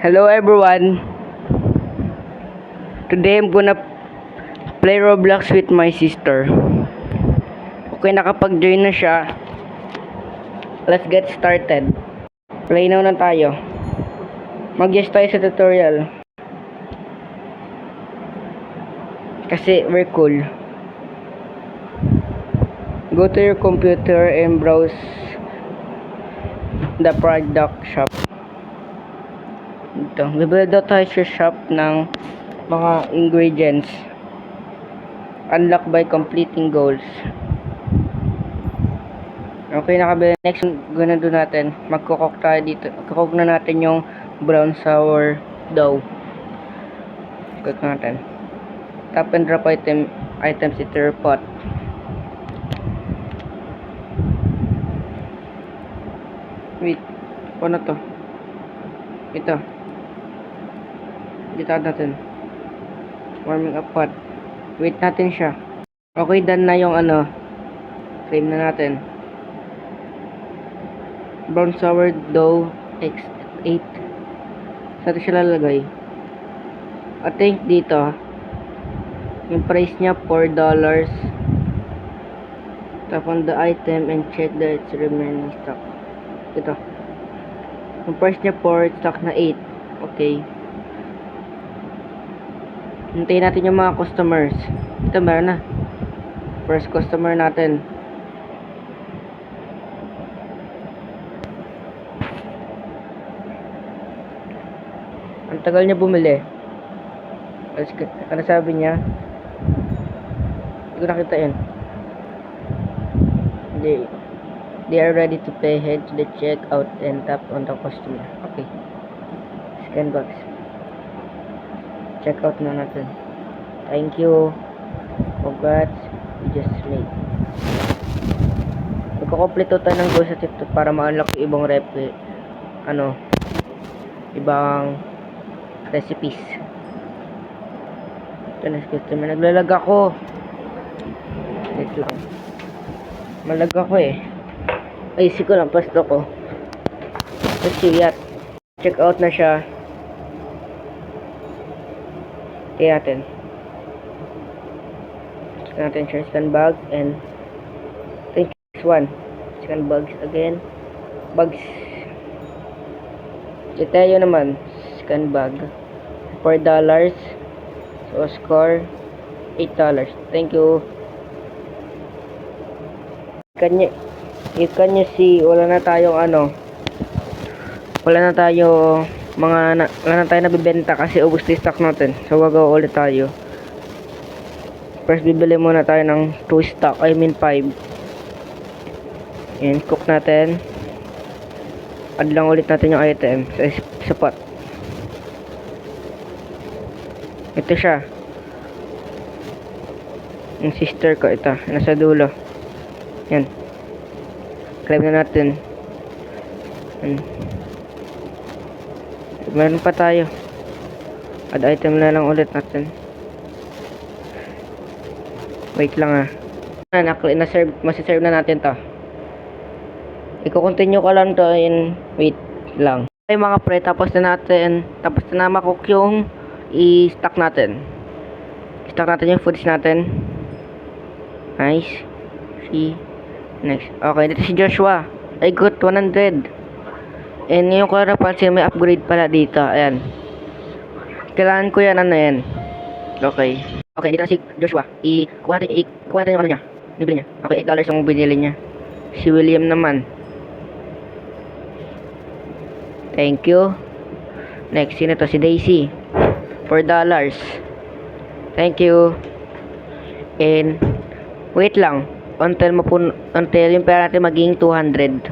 Hello everyone. Today I'm gonna play Roblox with my sister. Okay, nakapag-join na siya. Let's get started. Play now na tayo. Mag-guess tayo sa tutorial. Kasi we're cool. Go to your computer and browse the product shop. Ito, bibili daw tayo sa shop ng mga ingredients. Unlock by completing goals. Okay, nakabili. Next, gonna do natin. Magkukok tayo dito. Kukok na natin yung brown sour dough. Cook natin. Tap and drop items into your pot. Wait, ano to? Ito. Dito natin. Warming up pot. Wait natin siya. Okay, done na yung frame na natin. Brown sour dough X8. Saan siya lalagay? I think dito. Yung price niya $4. Tap on the item and check that it's remaining stock. Ito. Yung price niya 4, stock na 8. Okay. Hintayin natin yung mga customers. Ito, meron na. First customer natin. Ang tagal niya bumili. Ano sabi niya? Hindi ko nakita yun. They are ready to pay. Head to the checkout and tap on the customer. Okay. Scan box. Checkout na natin. Thank you. Congrats. You just made. Magkukompleto tayo ng goals sa TikTok para ma-unlock yung ibang ibang recipes. Ito na customer. Naglalag ako. Wait lang. Malag ako eh. Ay, isip ko lang. Pasto ko. Kasi yat. Check out na siya. Kaya natin. Check natin siya. Scan bags and I think this one. Scan bags again. Bags. Ito yun naman. Scan bag. $4. So, score $8. Thank you. You can see, wala na tayong wala na tayo nabibenta kasi ubos na stock natin. So, gagawa ulit tayo. First, bibili muna tayo ng 2 stock. I mean 5. And cook natin. Add lang ulit natin yung item sa pot. Ito siya. Yung sister ko, ito. Nasa dulo. Yan. Climb na natin. Meron pa tayo. Add item na lang ulit natin. Wait lang masiserve na natin to. Iko-continue ko lang to in wait lang. Okay mga pre, tapos na makok yung i-stock natin. Stock natin yung foods natin. Nice. See. Next. Okay, dito si Joshua. I got 100. And yung ko napansin, may upgrade pala dito. Ayan. Kailangan ko yan, yan. Okay. Okay, dito si Joshua. Kuha natin yung niya. Bibili niya. Okay, $8 yung binili niya. Si William naman. Thank you. Next, sino to? Si Daisy. $4. Thank you. And wait lang. Until yung pera natin maging 200.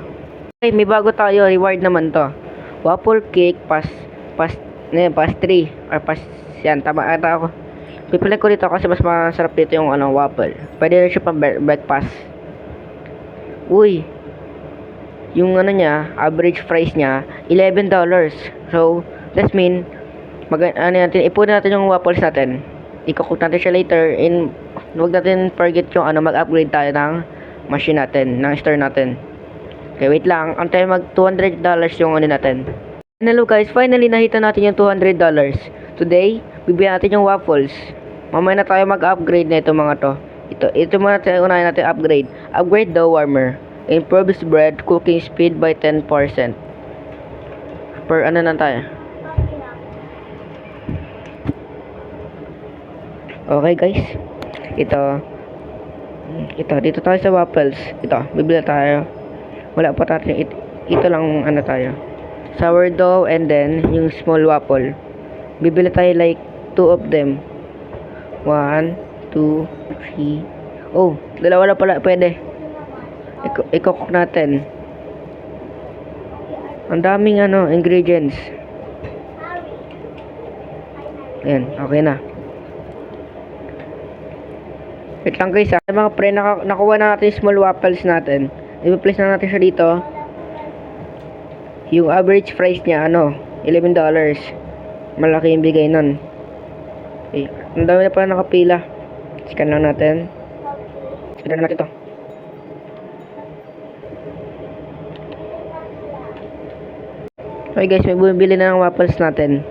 Okay, may bago tayo. Reward naman to. Waffle cake pass 3 or pass yan. Tama ata ako. Pipili ko dito kasi mas masarap dito yung waffle. Pwede rin siya pang breakfast. Uy. Yung niya, average price niya $11. So, that mean ipon natin yung waffles natin. I-cook natin siya later and huwag natin forget yung mag-upgrade tayo ng machine natin, ng store natin. Okay, wait lang. Antay mag $200 yung natin. Hello guys, finally nakita natin yung $200. Today, bibigyan natin yung waffles. Mamaya na tayo mag-upgrade na ito mga to. Ito muna tayo unahin natin upgrade. Upgrade dough warmer. Improves bread cooking speed by 10%. Per ano na tayo? Okay guys. Dito tayo sa waffles. Bibili tayo. Wala pa tayo. Ito lang ano tayo. Sourdough and then yung small waffle. Bibili tayo like 2 of them. 1, 2, 3. Oh, dalawa na pala pwede. I-cook natin. Ang daming ingredients. Ayan, okay na. Wait lang guys, mga pre, nakuha na natin yung small waffles natin. I-place na natin siya dito. Yung average price niya, $11. Malaki yung bigay nun. Okay, ang dami na pala nakapila. Scan lang natin. Scan natin to. Okay guys, may bumibili na ng waffles natin.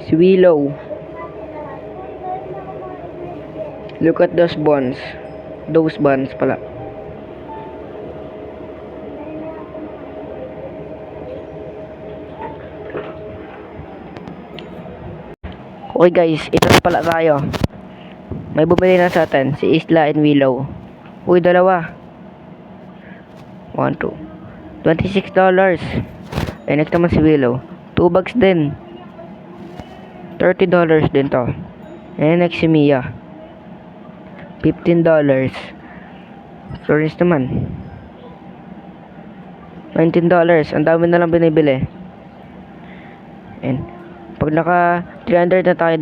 Si Willow. Look at those buns. Those buns pala. Okay guys, ito na pala tayo. May bumili na sa atin, si Isla and Willow. Uy, dalawa. 1, 2. $26. And next naman si Willow. 2 bags din. $30 din to. And next si Mia. $15. Florence naman. $19. Ang dami na lang binibili. And pag naka $300 na tayo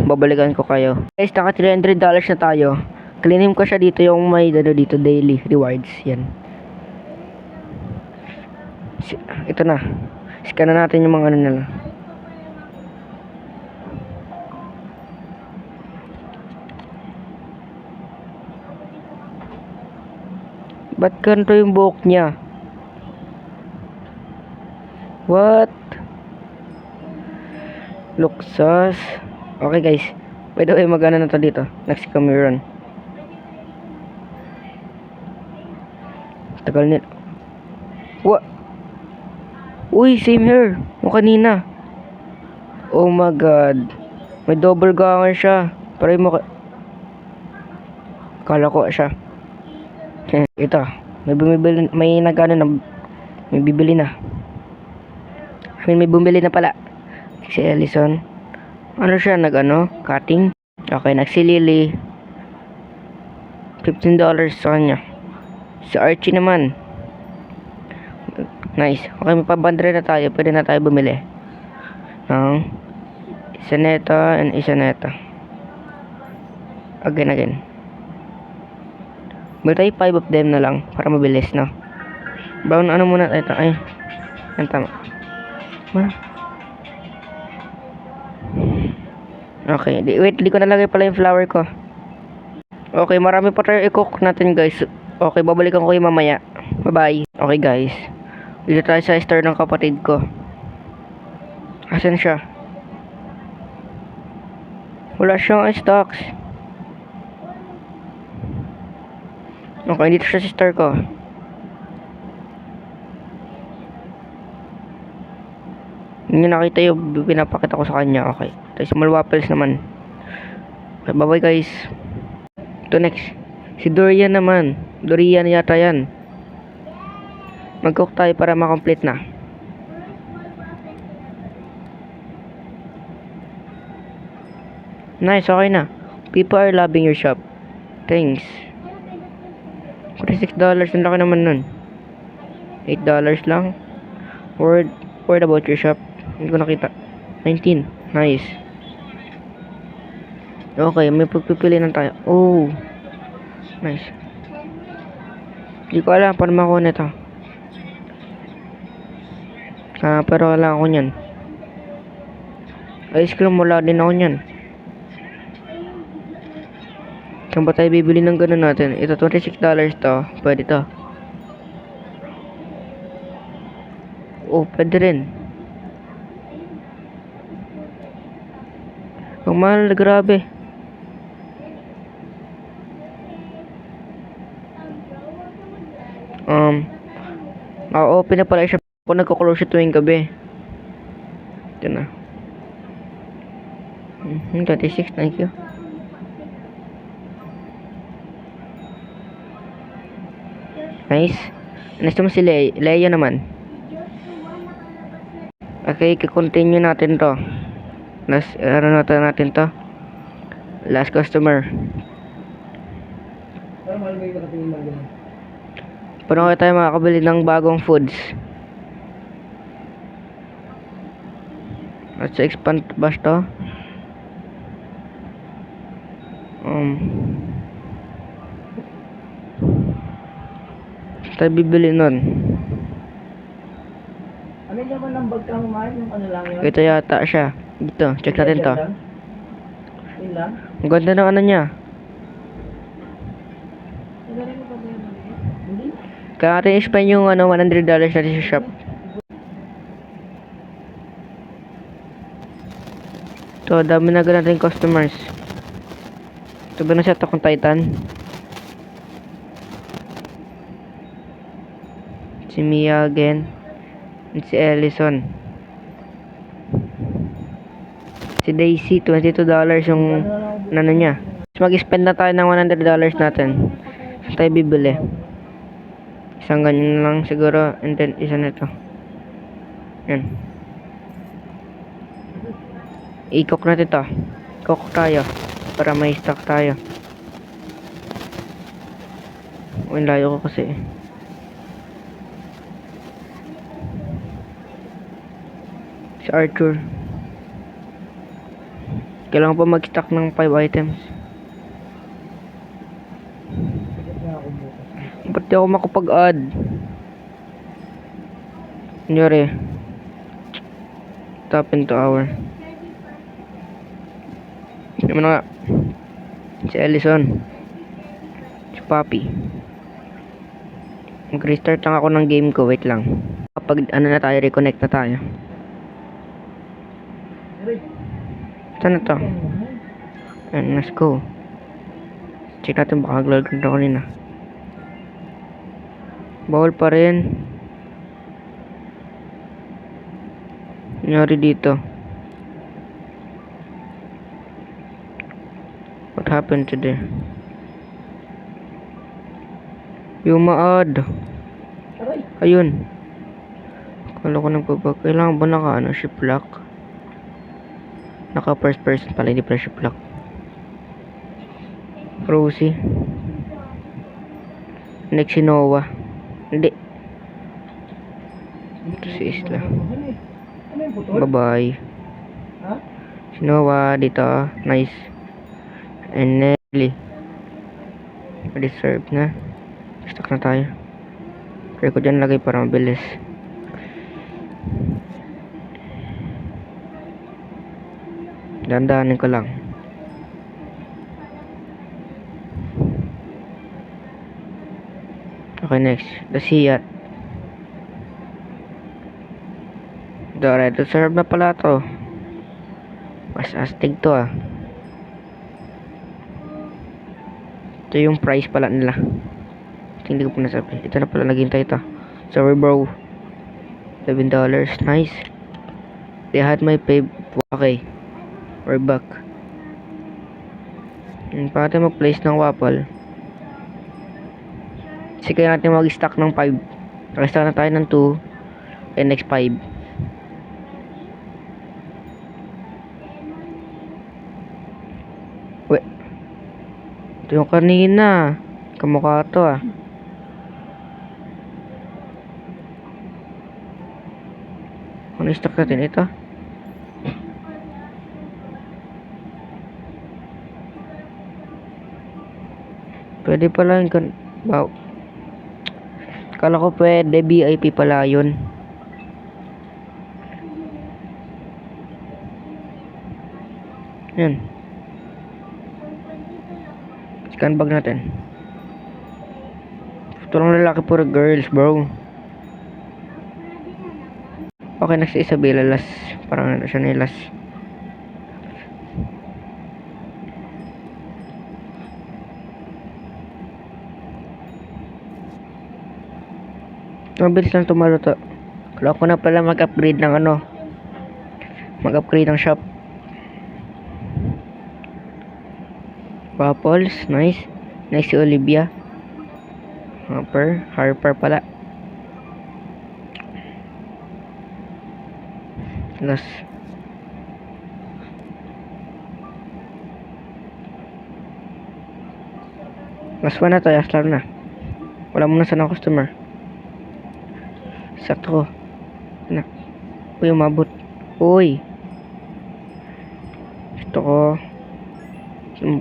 babalikan ko kayo. Guys, naka $300 na tayo. Cleanin ko siya dito yung may dito daily rewards. Yan. Ito na. Scan na natin yung mga nila. Ba't ganito yung buhok niya? What? Luxus. Okay guys. By the way, magana na to dito. Next Cameron. Tagal nito. What? Uy, same hair. O kanina. Oh my god. May double ganger siya. Paray mo ka. Kala ko siya. Ito. May bumibili. May nagano na. May bibili na. May bumili na pala. Si Ellison. Ano siya? Cutting. Okay, si Lily. $15 sa kanya. Si Archie naman. Nice. Okay, may pabandre na tayo. Pwede na tayo bumili. Isa neto and isa neto. Again. Bili tayo 5 of them na lang. Para mabilis, no? Brown muna. Ito. Ay. Yan tama. Okay, wait, di ko nalagay pala yung flour ko. Okay, marami pa tayo i-cook natin guys. Okay, babalikan ko yung mamaya. Bye-bye. Okay guys, dito tayo sa store ng kapatid ko. Asan siya? Wala siyang stocks. Okay, dito siya sa store ko. Hindi nakita yung pinapakita ko sa kanya. Okay. Tapos small waffles naman. Okay, bye bye guys. Ito next. Si Dorian naman. Dorian yata yan. Mag-cook tayo para makomplete na. Nice, okay na. People are loving your shop. Thanks. $46. Ang laki naman nun. $8 lang. Word about your shop. Hindi ko nakita. 19. Nice. Okay, may pagpipili na tayo. Oh. Nice. Hindi ko alam paano makuha nito. Pero wala ako nyan. Ice cream, wala din ako nyan. Saan ba tayo bibili ng gano'n natin? Ito, $26 to. Pwede to. Oo, pwede rin. Ang mahal, grabe. Open na pala siya kung nagko-close siya tuwing gabi. Ito na. 26, thank you. Nice. Next naman si Leia naman. Okay, continue natin to. Last, natin to. Last customer. Paano kaya tayo makakabili ng bagong foods? Let's expand ba to? Tayo bibili nun. Ano naman ng bag ka humahin? Yung ano lang yun? Ito yata siya. Dito, check natin to. Yun lang? Ang ganda ng ano niya. Hindi? Kaya natin i-spend yung $100 natin sa shop. So, dami na natin customers. Ito ba na siya Attack on Titan? Si Mia again. And si Ellison. Si Daisy, $22 yung ano niya. Mag-spend na tayo ng $100 natin. Saan tayo bibili? Isang ganyan lang siguro. And then isa nito. Yan. I-cook natin to. Cook tayo. Para may stock tayo. Uy, layo ko kasi. Si Arthur. Kailangan pa mag-stock ng 5 items. Ba't di ako makapag-add? Kunyari. Tap into hour. Hindi mo na nga. Si Ellison. Si Papi. Mag-restart lang ako ng game ko. Wait lang. Kapag ano na tayo, reconnect na tayo. Saan na to? And let's go. Check natin baka nag-log na kanina. Bawal pa rin. Nangyari dito. What happened today? Yung ma-add. Ayun. Kala ko nagpapag. Kailangan ba naka ship lock? Naka first person pala, hindi pala ship lock. Rosie. Next si Noah. Hindi. Ito si Isla. Bye bye. Si Noah dito. Nice. And Nelly. Reserve na. Stock na tayo. Try ko dyan lagay para mabilis. Dandanin ko lang. Okay, next. The Seat. The red reserve na pala to. Mas astig to ah. Ito yung price pala nila. Hindi ko pa nasabi. Ito na pala naghintay ito. Sorry bro. $11. Nice. They had my pay. Okay. We're back. Para tayo mag-place ng waffle. Kasi kaya natin mag-stock ng 5. Naka-stock na tayo ng 2. And next 5. Wait. Ito yung kanina. Kamukha to ah. Ano i-stock natin ito? Pwede pala yung wow. Kala ko pwede VIP pala yun. Yan. Scan bag natin. Ito lang lalaki puro girls bro. Okay na si Isabela last. Parang ano siya ni last. Mabilis lang tumaluto. Kailangan ko na pala mag-upgrade ng ano. Mag-upgrade ng shop. Waffles, nice. Nice si Olivia. Harper pala. Last. Last one na to, last na. Wala muna sana customer. Sakto ko. Ano? Uy, umabot. Uy. Gusto ko.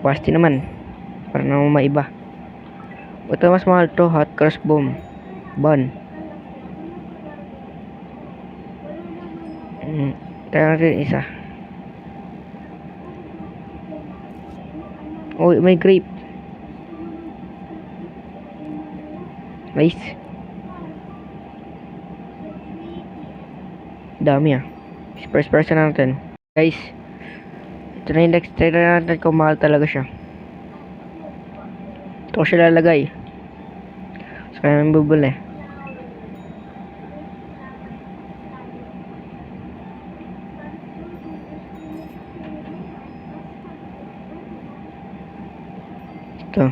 Pasti naman. Para naman maiba. Ito mas mahal to. Hot cross bun. Try natin isa. Uy, may grape. Nice. Dami ah. First person natin. Guys. Ito na yung next. Try na natin kung mahal talaga siya. Ito ko siya lalagay. So kaya may bubuli. Ito.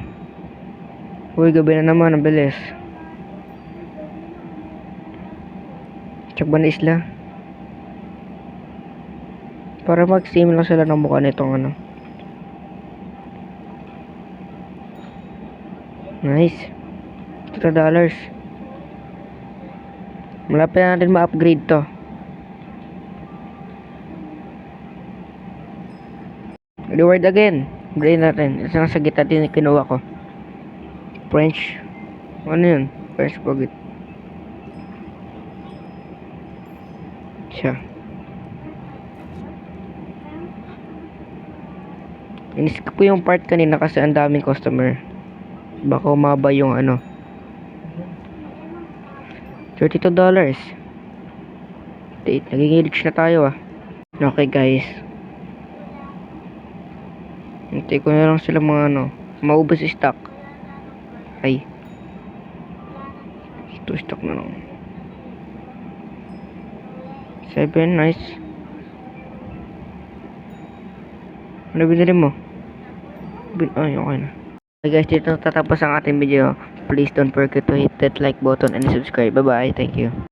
Uy, gabi na naman. Ang bilis. Check ba na isla? Para mag-same lang sila ng mukha nitong ano. Nice. $2. Malapit na natin ma-upgrade to. Reward again. Brain natin. Isa sa gitna din kinuha ko. French. Ano yun? French baguette. Siya. Iniskip ko yung part kanina kasi ang daming customer. Baka umaba yung ano. $32. Naging rich na tayo ah. Okay guys. Hintay ko na lang sila mga ano. Maubos stock. Ay. Ito stock na lang. 7, nice. Ano binili mo? Ay, okay na. Okay guys, dito tatapos ang ating video. Please don't forget to hit that like button and subscribe. Bye bye. Thank you.